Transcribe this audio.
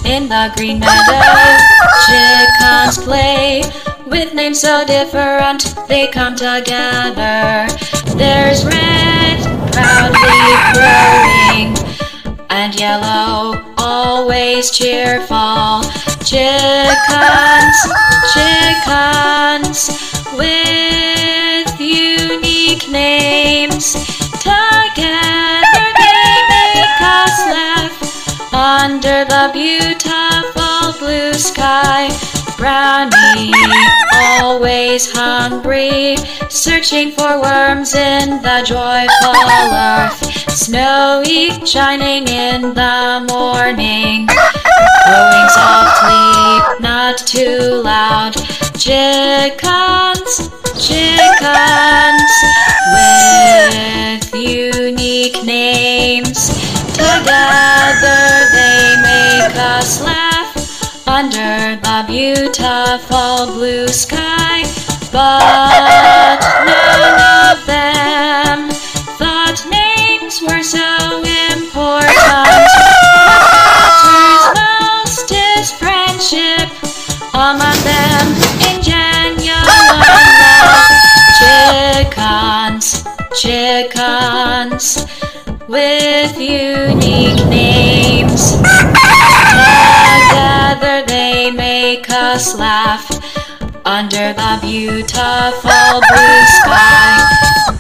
In the green meadow, chickens play. With names so different, they come together. There's red, proudly crowing, and yellow, always cheerful. Chickens, chickens, with unique names. Together they make us laugh under the beautiful blue sky. Brownie, always hungry, searching for worms in the joyful earth. Snowy, shining in the morning, crowing softly, not too loud. Chickens, chickens, with unique names. Together they make us laugh under the beautiful blue sky. But none of them thought names were so important. What matters most is friendship among them in genuine love. Chickens, chickens, with unique names. Together they make us laugh under the beautiful blue sky.